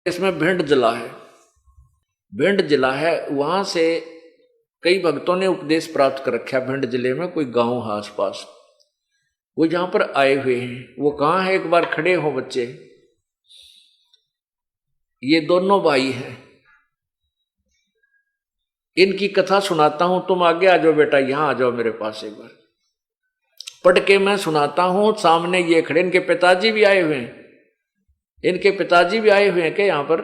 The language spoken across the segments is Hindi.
इसमें भिंड जिला है, भिंड जिला है। वहां से कई भक्तों ने उपदेश प्राप्त कर रखा। भिंड जिले में कोई गांव है आसपास, वो यहां पर आए हुए हैं। वो कहाँ है, एक बार खड़े हो बच्चे। ये दोनों भाई हैं, इनकी कथा सुनाता हूं। तुम आगे आ जाओ बेटा, यहां आ जाओ मेरे पास एक बार, पढ़ के मैं सुनाता हूं। सामने ये खड़े, इनके पिताजी भी आए हुए हैं। इनके पिताजी भी आए हुए हैं क्या यहां पर?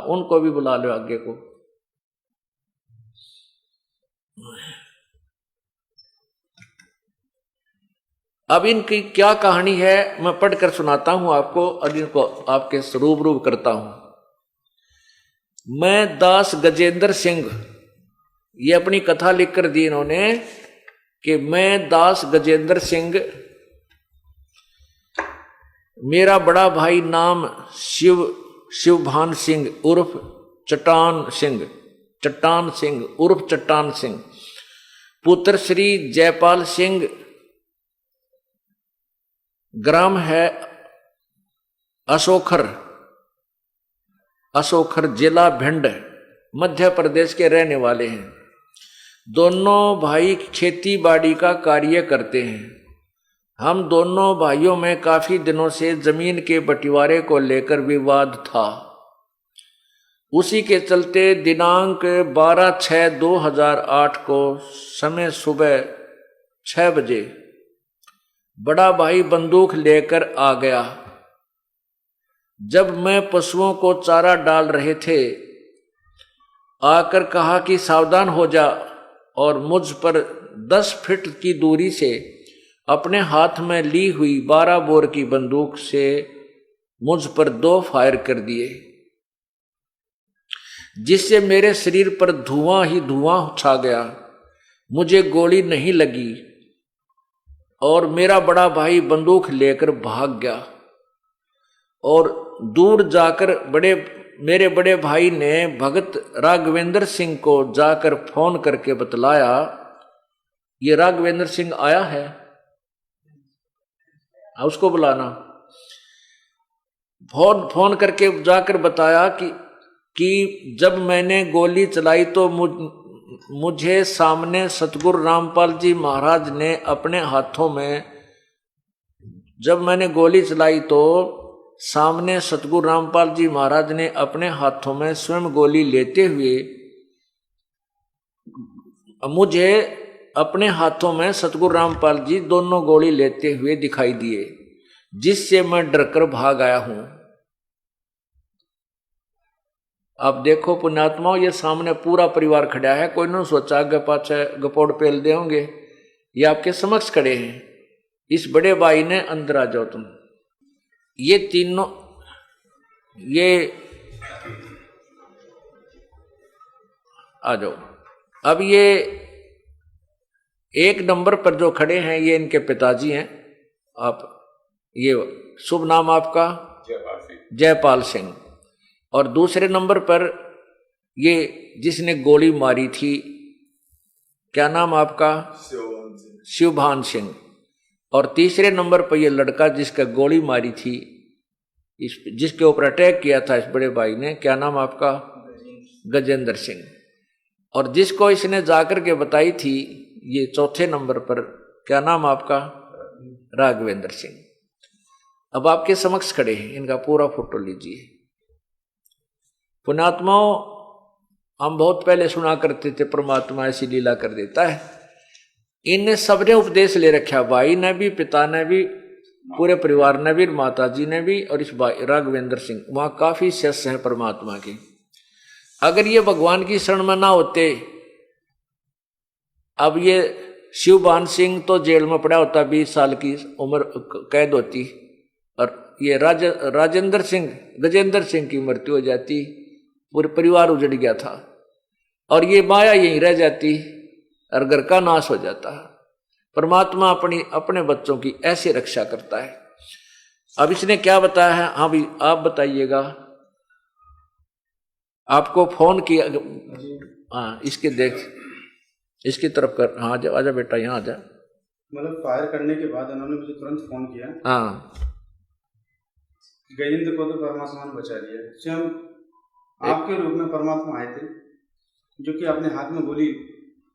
उनको भी बुला लो आगे को। अब इनकी क्या कहानी है मैं पढ़कर सुनाता हूं आपको, और इनको आपके रूबरू करता हूं। मैं दास गजेंद्र सिंह, ये अपनी कथा लिखकर दी इन्होंने कि मैं दास गजेंद्र सिंह, मेरा बड़ा भाई नाम शिवभान सिंह उर्फ चट्टान सिंह उर्फ चट्टान सिंह, पुत्र श्री जयपाल सिंह, ग्राम है असोखर जिला भिंड, मध्य प्रदेश के रहने वाले हैं। दोनों भाई खेती बाड़ी का कार्य करते हैं। हम दोनों भाइयों में काफी दिनों से जमीन के बंटवारे को लेकर विवाद था। उसी के चलते दिनांक 12/6/2008 को समय सुबह 6 बजे बड़ा भाई बंदूक लेकर आ गया। जब मैं पशुओं को चारा डाल रहे थे, आकर कहा कि सावधान हो जा, और मुझ पर 10 फीट की दूरी से अपने हाथ में ली हुई 12 बोर की बंदूक से मुझ पर 2 फायर कर दिए, जिससे मेरे शरीर पर धुआं ही धुआं छा गया। मुझे गोली नहीं लगी और मेरा बड़ा भाई बंदूक लेकर भाग गया। और दूर जाकर मेरे बड़े भाई ने भगत राघवेंद्र सिंह को जाकर फोन करके बतलाया। ये राघवेंद्र सिंह आया है, उसको बुलाना। फोन करके जाकर बताया कि जब मैंने गोली चलाई तो मुझे सामने सतगुरु रामपाल जी महाराज ने अपने हाथों में, जब मैंने गोली चलाई तो सामने सतगुरु रामपाल जी महाराज ने अपने हाथों में स्वयं गोली लेते हुए, मुझे अपने हाथों में सतगुरु रामपाल जी दोनों गोली लेते हुए दिखाई दिए, जिससे मैं डरकर भाग आया हूं। अब देखो पुण्यात्माओं, ये सामने पूरा परिवार खड़ा है। कोई न सोचा आगे पाछे गपोड़ पेल दे होंगे, ये आपके समक्ष खड़े हैं। इस बड़े भाई ने अंदर आ जाओ तुम। ये तीनों, ये आ जाओ। अब ये 1 नंबर पर जो खड़े हैं ये इनके पिताजी हैं। आप, ये शुभ नाम आपका? जयपाल सिंह। और दूसरे नंबर पर ये जिसने गोली मारी थी, क्या नाम आपका? शिवभान सिंह। और तीसरे नंबर पर ये लड़का जिसका गोली मारी थी, जिसके ऊपर अटैक किया था इस बड़े भाई ने, क्या नाम आपका? गजेंद्र सिंह। और जिसको इसने जाकर के बताई थी, ये चौथे नंबर पर, क्या नाम आपका? राघवेंद्र सिंह। अब आपके समक्ष खड़े हैं, इनका पूरा फोटो लीजिए। पुण्यात्माओं, हम बहुत पहले सुना करते थे परमात्मा ऐसी लीला कर देता है। इन सबने उपदेश ले रखा, भाई ने भी, पिता ने भी, पूरे परिवार ने भी, माता जी ने भी, और इस भाई राघवेंद्र सिंह। वहां काफी शिष्य हैं परमात्मा के। अगर ये भगवान की शरण में ना होते, अब ये शिवभान सिंह तो जेल में पड़ा होता, 20 साल की उम्र कैद होती, और ये गजेंद्र सिंह की मृत्यु हो जाती, पूरे परिवार उजड़ गया था, और ये माया यहीं रह जाती और घर का नाश हो जाता। परमात्मा अपने बच्चों की ऐसे रक्षा करता है। अब इसने क्या बताया है, हाँ भी आप बताइएगा। आपको फोन किया, हाँ इसके देख, इसकी तरफ कर, हाँ आजा बेटा, यहाँ आजा। मतलब फायर करने के बाद उन्होंने मुझे तुरंत फोन किया। हाँ गजेंद्र को तो परमात्मा ने बचा लिया। स्वयं आपके रूप में परमात्मा आए थे, जो कि अपने हाथ में गोली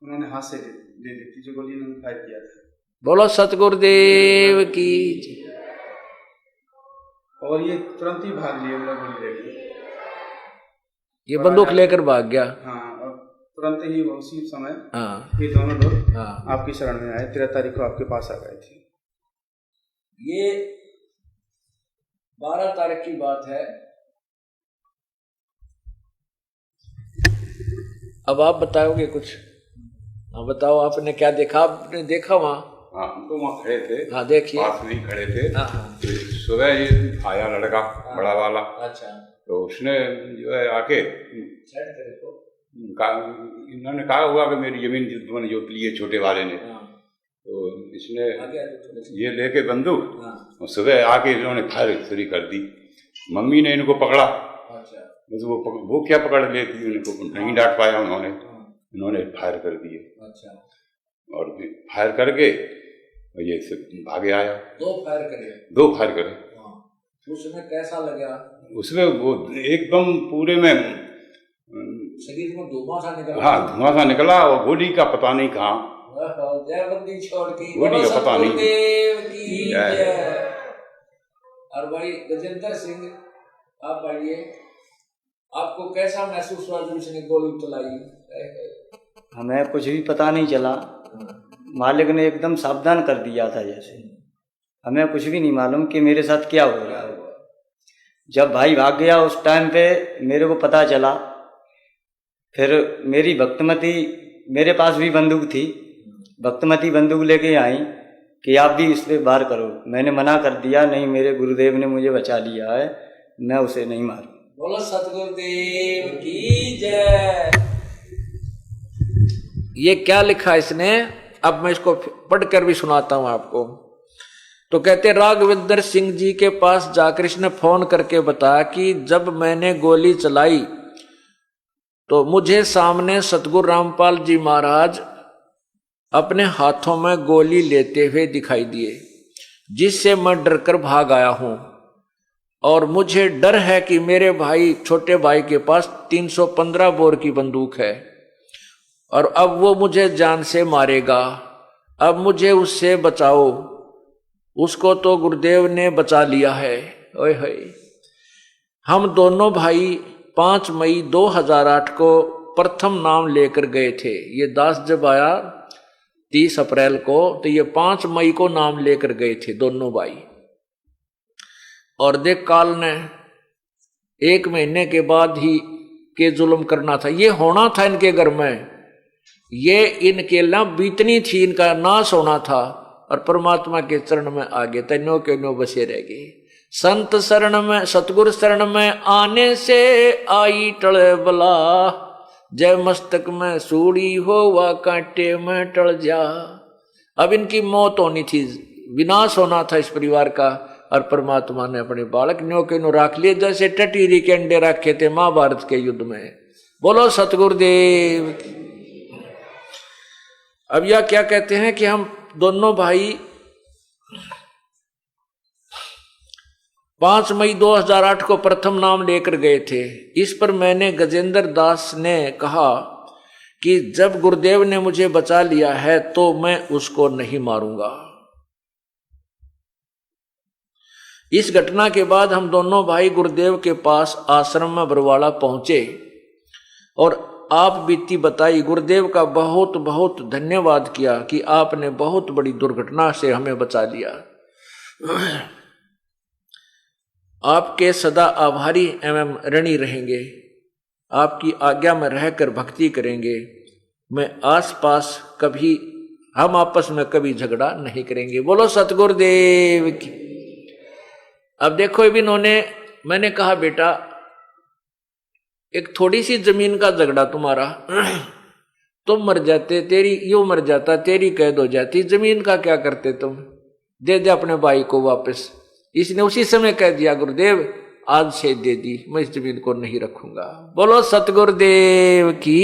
उन्होंने हाथ से ले ली थी, जो गोली उन्होंने फायर किया था। बोलो सतगुरुदेव की। और ये तुरंत ही भाग लिए, उन्होंने गोली लेके, ये बंदूक लेकर भाग गया। हाँ, और तुरंत ही उसी समय हाँ, ये दोनों लोग हाँ, आपकी शरण में आए। 13 तारीख को आपके पास आ गए थे। ये 12 तारीख की बात है। अब आप बताओगे कुछ? हाँ बताओ, आपने क्या देखा? आपने देखा वहाँ? हाँ, हम तो वहाँ खड़े थे। हाँ, देखिए, पास में ही खड़े थे। हाँ, हाँ, तो सुबह ये आया लड़का, बड़ा वाला। अच्छा, तो उसने जो है आके इन्होंने कहा होगा कि मेरी जमीन तुमने जो ली है छोटे वाले ने। तो इसने ये लेके बंदूक और सुबह आके इन्होंने फायर शुरू कर दी। मम्मी ने इनको पकड़ा, बस वो क्या पकड़ लेती, उनको नहीं डांट पाया इन्होंने फायर कर दिए। और फायर करके ये भागे आया। 2 फायर करे। उसमें कैसा लगा? उसमें वो एकदम पूरे में शरीर में धुआं सा निकला। हाँ, धुआं सा निकला और गोली का पता नहीं कहाँ। जयबंदी छोड़ की गोली का पता नहीं। और भाई गजेंद्र सिंह, आप आइए, आपको कैसा महसूस हुआ जब उसने गोली चलाई? हमें कुछ भी पता नहीं चला, मालिक ने एकदम सावधान कर दिया था। जैसे हमें कुछ भी नहीं मालूम कि मेरे साथ क्या हो रहा है। जब भाई भाग गया उस टाइम पे मेरे को पता चला। फिर मेरी भक्तमती, मेरे पास भी बंदूक थी, भक्तमती बंदूक लेके आई कि आप भी इस पर वार करो। मैंने मना कर दिया, नहीं, मेरे गुरुदेव ने मुझे बचा लिया है, मैं उसे नहीं मारूं। बोलो सतगुरुदेव की जय। ये क्या लिखा इसने? अब मैं इसको पढ़कर भी सुनाता हूं आपको। तो कहते, राघवेंद्र सिंह जी के पास जाकर इसने फोन करके बताया कि जब मैंने गोली चलाई तो मुझे सामने सतगुरु रामपाल जी महाराज अपने हाथों में गोली लेते हुए दिखाई दिए, जिससे मैं डरकर भाग आया हूं। और मुझे डर है कि मेरे भाई, छोटे भाई के पास 315 बोर की बंदूक है और अब वो मुझे जान से मारेगा। अब मुझे उससे बचाओ। उसको तो गुरुदेव ने बचा लिया है। ओए होए। हम दोनों भाई 5 मई 2008 को प्रथम नाम लेकर गए थे। ये दास जब आया 30 अप्रैल को, तो ये 5 मई को नाम लेकर गए थे दोनों भाई। और देख, काल ने 1 महीने के बाद ही के जुल्म करना था। ये होना था इनके घर में, ये इनके ना बीतनी थी, इनका नाश होना था। और परमात्मा के चरण में आगे तन्यों के न्यों बसे रह गए। संत शरण में, सतगुरु शरण में आने से आई टले बला, जय मस्तक में सूड़ी हो व कांटे में टल जा। अब इनकी मौत होनी थी, विनाश होना था इस परिवार का। और परमात्मा ने अपने बालक न्यों के न्यों राख लिए, जैसे टटीरी के अंडे रखे थे महाभारत के युद्ध में। बोलो सतगुरुदेव। अब यह क्या कहते हैं कि हम दोनों भाई 5 मई 2008 को प्रथम नाम लेकर गए थे। इस पर मैंने गजेंद्र दास ने कहा कि जब गुरुदेव ने मुझे बचा लिया है तो मैं उसको नहीं मारूंगा। इस घटना के बाद हम दोनों भाई गुरुदेव के पास आश्रम में बरवाड़ा पहुंचे और आप बीती बताई। गुरुदेव का बहुत बहुत धन्यवाद किया कि आपने बहुत बड़ी दुर्घटना से हमें बचा लिया। आपके सदा आभारी एवं ऋणी रहेंगे। आपकी आज्ञा में रहकर भक्ति करेंगे। मैं आसपास कभी, हम आपस में कभी झगड़ा नहीं करेंगे। बोलो सतगुरुदेव की। अब देखो, इन्होंने, मैंने कहा बेटा, एक थोड़ी सी जमीन का झगड़ा तुम्हारा, तुम मर जाते, तेरी यूं मर जाता, तेरी कैद हो जाती, जमीन का क्या करते तुम? दे दे अपने भाई को वापस। इसने उसी समय कह दिया, गुरुदेव आज से दे दी, मैं इस जमीन को नहीं रखूंगा। बोलो सतगुरुदेव की।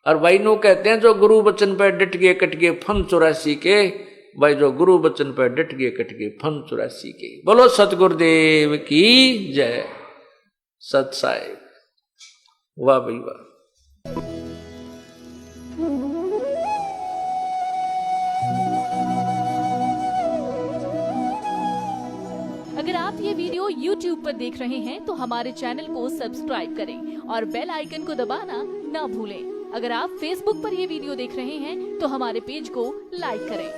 और भाई नो कहते हैं, जो गुरु वचन पर डट गए कट गए फन 84 के, भाई जो गुरु बचन पर डट गए कट गए फन 84 के। बोलो सतगुरुदेव की जय। सत साहिब, वाह भाई वाह। अगर आप ये वीडियो YouTube पर देख रहे हैं तो हमारे चैनल को सब्सक्राइब करें और बेल आइकन को दबाना ना भूलें। अगर आप Facebook पर ये वीडियो देख रहे हैं तो हमारे पेज को लाइक करें।